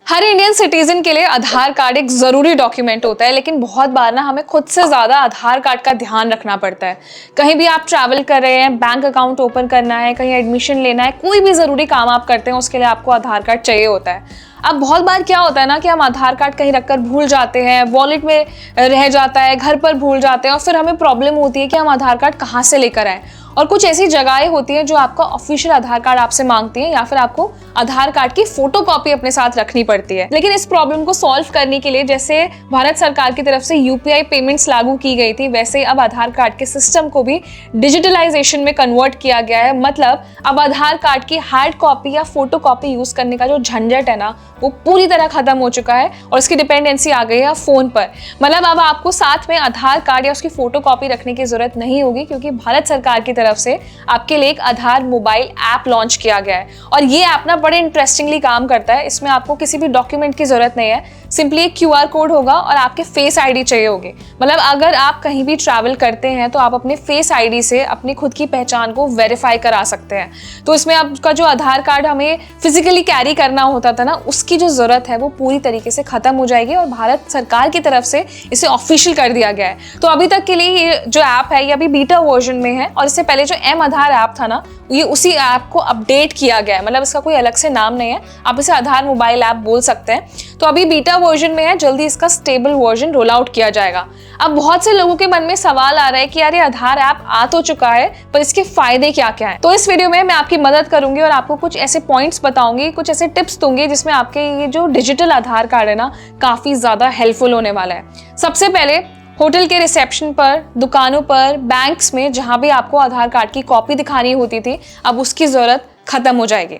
हर Indian citizen के लिए आधार card एक ज़रूरी डॉक्यूमेंट होता है, लेकिन बहुत बार ना हमें खुद से ज़्यादा आधार कार्ड का ध्यान रखना पड़ता है। कहीं भी आप ट्रैवल कर रहे हैं, बैंक अकाउंट ओपन करना है, कहीं एडमिशन लेना है, कोई भी ज़रूरी काम आप करते हैं उसके लिए आपको आधार कार्ड चाहिए होता है। अब बहुत बार क्या होता है ना कि हम आधार कार्ड कहीं रखकर भूल जाते हैं, वॉलेट में रह जाता है, घर पर भूल जाते हैं और फिर हमें प्रॉब्लम होती है कि हम आधार कार्ड कहाँ से लेकर आएँ। और कुछ ऐसी जगहें होती हैं जो आपका ऑफिशियल आधार कार्ड आपसे मांगती हैं या फिर आपको आधार कार्ड की फोटोकॉपी अपने साथ रखनी पड़ती है। लेकिन इस प्रॉब्लम को सॉल्व करने के लिए जैसे भारत सरकार की तरफ से यूपीआई पेमेंट्स लागू की गई थी, वैसे अब आधार कार्ड के सिस्टम को भी डिजिटलाइजेशन में कन्वर्ट किया गया है। मतलब अब आधार कार्ड की हार्ड कॉपी या फोटोकॉपी यूज करने का जो झंझट है ना, वो पूरी तरह खत्म हो चुका है और इसकी डिपेंडेंसी आ गई है फोन पर। मतलब अब आपको साथ में आधार कार्ड या उसकी फोटोकॉपी रखने की जरूरत नहीं होगी, क्योंकि भारत सरकार की तरफ से आपके लिए एक आधार मोबाइल ऐप लॉन्च किया गया है। और ये ऐप ना बड़े इंटरेस्टिंगली काम करता है। इसमें आपको किसी भी डॉक्यूमेंट की जरूरत नहीं है, सिंपली एक क्यूआर कोड होगा और आपके फेस आईडी चाहिए होगी। मतलब अगर आप कहीं भी ट्रैवल करते हैं तो आप अपने फेस आईडी से अपनी खुद की पहचान को वेरीफाई करा सकते हैं। तो इसमें आपका जो आधार कार्ड हमें फिजिकली कैरी करना होता था ना, उसकी जो जरूरत है वो पूरी तरीके से खत्म हो जाएगी और भारत सरकार की तरफ से इसे ऑफिशियल कर दिया गया है। तो अभी तक के लिए ये जो ऐप है ये अभी बीटा वर्जन में है और इससे पहले जो एम आधार ऐप था ना, ये उसी ऐप को अपडेट किया गया है। मतलब इसका कोई अलग से नाम नहीं है, आप इसे आधार मोबाइल ऐप बोल सकते हैं। तो अभी बीटा वर्जन में है, जल्दी इसका स्टेबल वर्जन रोल आउट किया जाएगा। अब बहुत से लोगों के मन में सवाल आ रहा है कि यार ये आधार ऐप आ तो चुका है, पर इसके फायदे क्या क्या हैं। तो इस वीडियो में मैं आपकी मदद करूंगी और आपको कुछ ऐसे पॉइंट्स बताऊंगी, कुछ ऐसे टिप्स दूंगी जिसमें आपके ये जो डिजिटल आधार कार्ड है ना, काफी ज्यादा हेल्पफुल होने वाला है। सबसे पहले होटल के रिसेप्शन पर, दुकानों पर, बैंक्स में जहां भी आपको आधार कार्ड की कॉपी दिखानी होती थी, अब उसकी जरूरत खत्म हो जाएगी।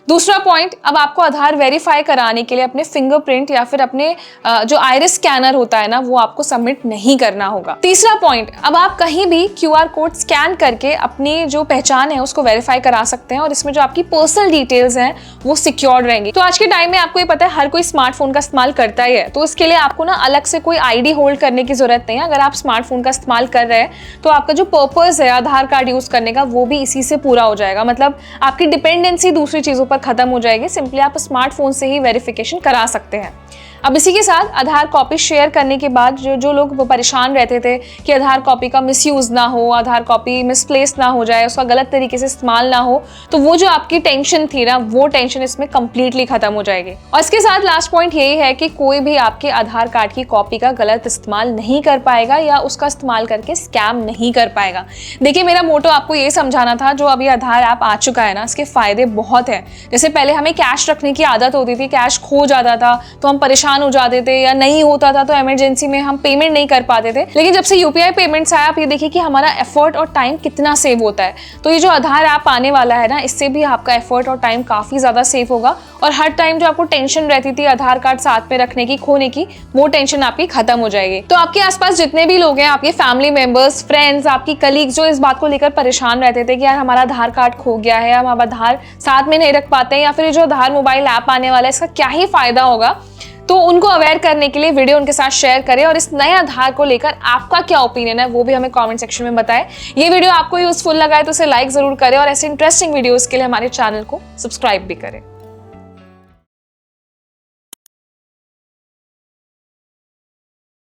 दूसरा पॉइंट, अब आपको आधार वेरीफाई कराने के लिए अपने फिंगरप्रिंट या फिर अपने जो आइरिस स्कैनर होता है ना, वो आपको सबमिट नहीं करना होगा। तीसरा पॉइंट, अब आप कहीं भी क्यूआर कोड स्कैन करके अपनी जो पहचान है उसको वेरीफाई करा सकते हैं और इसमें जो आपकी पर्सनल डिटेल्स हैं वो सिक्योर्ड रहेंगी। तो आज के टाइम में आपको ये पता है हर कोई स्मार्टफोन का इस्तेमाल करता ही है, तो इसके लिए आपको ना अलग से कोई आईडी होल्ड करने की जरूरत नहीं है। अगर आप स्मार्टफोन का इस्तेमाल कर रहे हैं तो आपका जो पर्पस है आधार कार्ड यूज करने का, वो भी इसी से पूरा हो जाएगा। मतलब आपकी डिपेंडेंसी दूसरी चीजों पर खत्म हो जाएगी, सिंपली आप स्मार्टफोन से ही वेरिफिकेशन करा सकते हैं। अब इसी के साथ आधार कॉपी शेयर करने के बाद जो लोग परेशान रहते थे कि आधार कॉपी का मिसयूज ना हो, आधार कॉपी मिसप्लेस ना हो जाए, उसका गलत तरीके से इस्तेमाल ना हो, तो वो जो आपकी टेंशन थी ना, वो टेंशन इसमें कंप्लीटली खत्म हो जाएगी। और इसके साथ लास्ट पॉइंट यही है कि कोई भी आपके आधार कार्ड की कॉपी का गलत इस्तेमाल नहीं कर पाएगा या उसका इस्तेमाल करके स्कैम नहीं कर पाएगा। देखिए, मेरा मोटो आपको ये समझाना था, जो अभी आधार ऐप आ चुका है ना, इसके फायदे बहुत हैं। जैसे पहले हमें कैश रखने की आदत होती थी, कैश खो जाता था तो हम परेशान हो जाते थे, या नहीं होता था तो इमरजेंसी में हम पेमेंट नहीं कर पाते थे। लेकिन जब से यूपीआई पेमेंट्स आया, आप ये देखिए कि हमारा एफर्ट और टाइम कितना सेव होता है। तो ये जो आधार ऐप आने वाला है ना, इससे भी आपका एफर्ट और टाइम काफी ज्यादा सेव होगा और हर टाइम जो आपको टेंशन रहती थी आधार कार्ड साथ में रखने की, खोने की, वो टेंशन आपकी खत्म हो जाएगी। तो आपके आसपास जितने भी लोग हैं, आपके फैमिली मेंबर्स, फ्रेंड्स, आपकी कलीग्स जो इस बात को लेकर परेशान रहते थे कि यार हमारा आधार कार्ड खो गया है, हम अब आधार साथ में नहीं रख पाते हैं, या फिर जो आधार मोबाइल ऐप आने वाला है इसका क्या ही फायदा होगा, तो उनको अवेयर करने के लिए वीडियो उनके साथ शेयर करें और इस नए आधार को लेकर आपका क्या ओपिनियन है वो भी हमें कमेंट सेक्शन में बताएं। ये वीडियो आपको यूजफुल लगा है तो इसे लाइक जरूर करें और ऐसे इंटरेस्टिंग वीडियोस के लिए हमारे चैनल को सब्सक्राइब भी करें।